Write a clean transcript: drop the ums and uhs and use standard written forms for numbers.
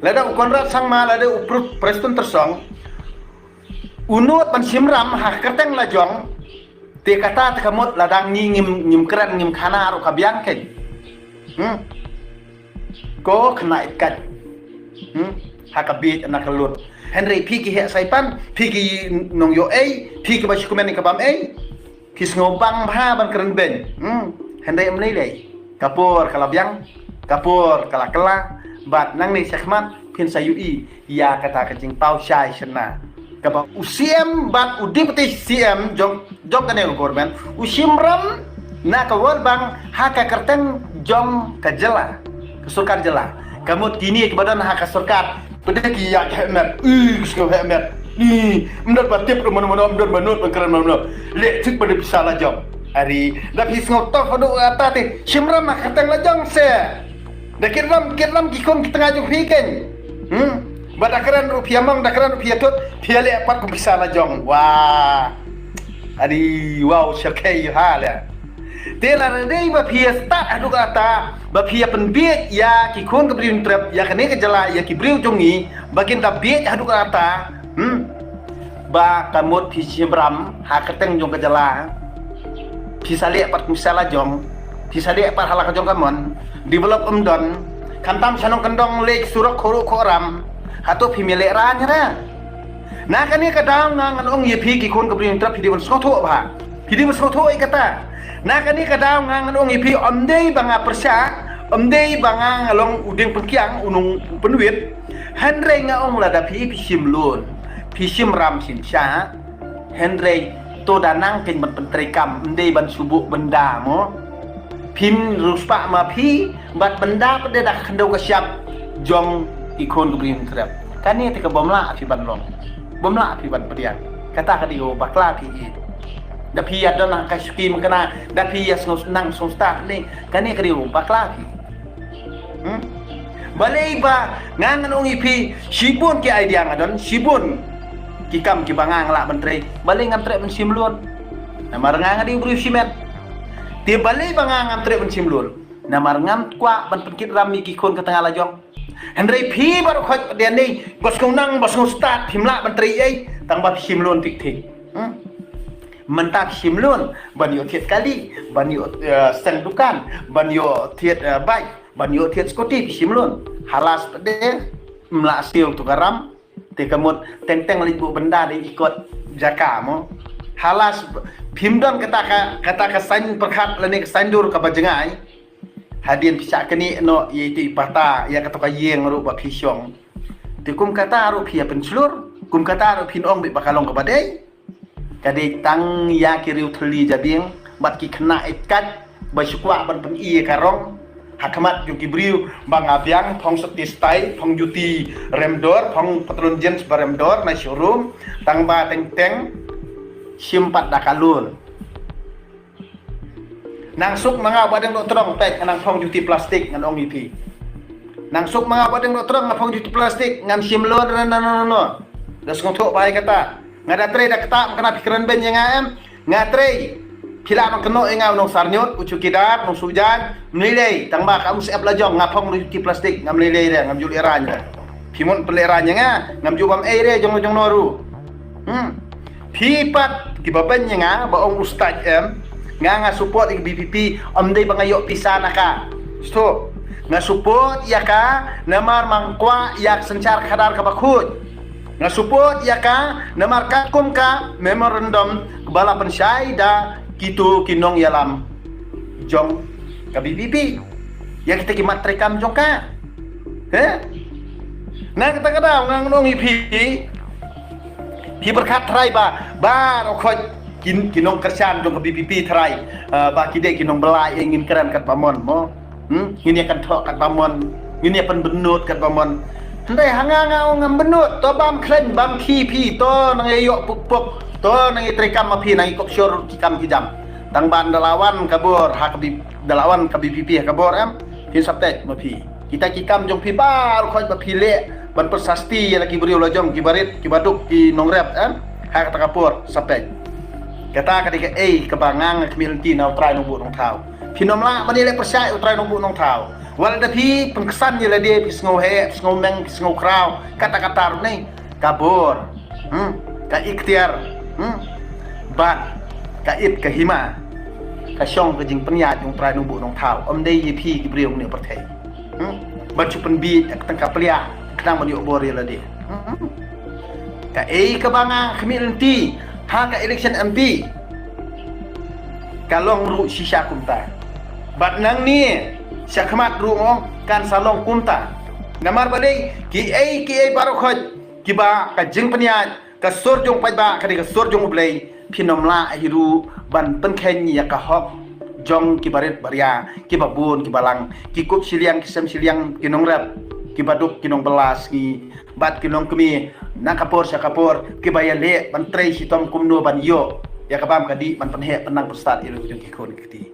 lada ukonrat sang ma lada uprut prestun tersong unut pan simram ha kerteng la jong te kata takamot ladang ngim keren ngim khana ro kabyang ken ko kena ikat ha kabit anak lut Henry piki he saipan piki nong yo piki bashi komen ni kabam kis ngobang ha ban keren ben Henry amlei lei kapur kalabyang kapur kala bat nang ni sakmat pin sayui ya kata kecing pau syai sena kaba usiem bat udip ti cm jong kane korban usim ram na kawal bang haka kerteng jong kajela kesurkar jela kamu tini kebadan haka surkar pada kiyak hemat skop hemat ni mendat batip mana-mana mendat manut bangkaran mana lek tik pada bisa la jong hari dak his ngotok adu ata ti simram na kerteng la jong se dak kiram kikon kitengah jong hiken badakaran rupiah mang dakaran rupiah tut pia le pat ko bisa la jong wah adi wow syakai ha le tela dei ba pia sta adu kata ba pia penbiet ya kikon ke brin trap ya kene ke jala ya ki briu jongi bagin da biet adu kata ba kamut pi sibram ha keteng jong ke jala bisa le pat ko bisa la jong bisa le pat hala ke jong kamon develop don kantam sanong kendong lek surak khoro khoram hato pimile ranya ra na kani kadang ngan ong ye phi ki kon ka brin trap pidi bon sotho ba pidi bon sotho ai kata na kani kadang ngan ong ye phi omdei banga persa omdei banga ngalong udeng pengkiang unung penwit henre nga ong lada phi simlun phi simram sin sha henre to danang ken ban pentrekam omdei ban subuk benda mo pim ruspa ma phi bat benda pada dak kendau kasyap jong ikon kubrin terap kani tika bomla api ban long bomla api ban pedian kata kadio bakla pi da pi adona kasuki makana da pi yas nang sonsta ni kani kadio bakla pi balai ba ngangan ong ipi sibun ki idea ngadon sibun ki kam ki bangang la menteri balai ngam trek men simlun namar ngangan di bru simet ti balai bangang ngam trek men simlun namar ngam kwa ban penkit rami ki kon ke tengah lajong Henry phi baru khot dia ni bos nang bos start himla menteri ai tang ba simlun tik mentak simlun ban yo thiet kali ban yo sendukan ban yo thiet bai ban yo thiet skoti simlun halas de mla siu tu garam te kamut teng libu benda di ikut jaka mo halas phimdon kata ka sain perkhat lani sandur ka bajengai hadian pisah keni no yaitu ipata ya kata kayeng ru ba phisyong ti kum kata ru phia penslur kum kata ru phinong be bakalong ka badai kade tang ya kiriu thli jabing bat ki khna ikat ba sukwa ban pen i karong hakamat ju kibriu bang abyang thong seti stai thong juti remdor thong patron jeans baremdor na showroom tang ba teng simpat dakalun nang suk mga badeng do trong tek nang phong juti plastik ngan ong ipi nang suk mga badeng do trong nang phong juti plastik ngan simlon no das ngothok bai kata ngada tre dak ta kana pikiran ben yang am ngatre pila mang keno engau nong sarnyot ucu kidat nong sujan mlilei tang ba kamu siap lajong ngapong juti plastik ngam mlilei re ngam juli ranya pimon peleranya nga ngam jubam re jong noru pipat kibaban nga baong ustad nga support ik BPP omday bangayo pisana ka sto nga support ya ka namar mangkwa yak sencar kadar ka bakut nga support ya ka namar kakum ka memorandum kebala pensyai da kitu kinong yalam jong ka BPP ya kita kimat rekam jong ka nah kita kadang ngang ipi berkat trai ba rokot kinong kerjaan dong ke BPP terai baki dek kinong belai ingin keren kat pamon mo ini akan tok kat pamon ini akan benut kat pamon hendak hanga ngam benut to bam klen bam kipi to nang yok puk to nang itrekam mapi nang ikop syur kikam kijam tang ban dalawan kabur hak dalawan ke BPP kabur hin saptek mapi kita kikam jong pi bar khoj mapi le ban persasti lagi beri ulajong kibarit kibaduk ki nongrep hak takapur saptek kata ketika kebangang kemilti nau trai nunggu nong tau pinom la manile percaya utrai nunggu nong tau wal da pi pengkesan je la dia pis ngohe pis ngomeng pis ngokraw kata-kata ni kabur ka ikhtiar bat ka it ka hima ka syong ka jing penyat yung trai nunggu nong tau dei ye pi ki briong ni perthai bat chupen bi tang ka plia kadang mani obor je la dia ka kebangang kemilti ha ka election MP kalong ru shisha kumta bat nang ni syakmat ru ngong kan salong kumta namar badai ki baru khoj ki ba ka jing panyat ka sorjong pajba ka ka sorjong blai phinomla hiru ban penkhen ya ka hok jong ki baret baria ki babun ki balang ki kup siliang ki sem siliang ki nongrap ki baduk ki nong belas ki bat ki nong kemi nakapor syakapor ki bayale ban trei sitom kumno ban yo ya kabam kadi man penhe penang pusat ilu ki kon kiti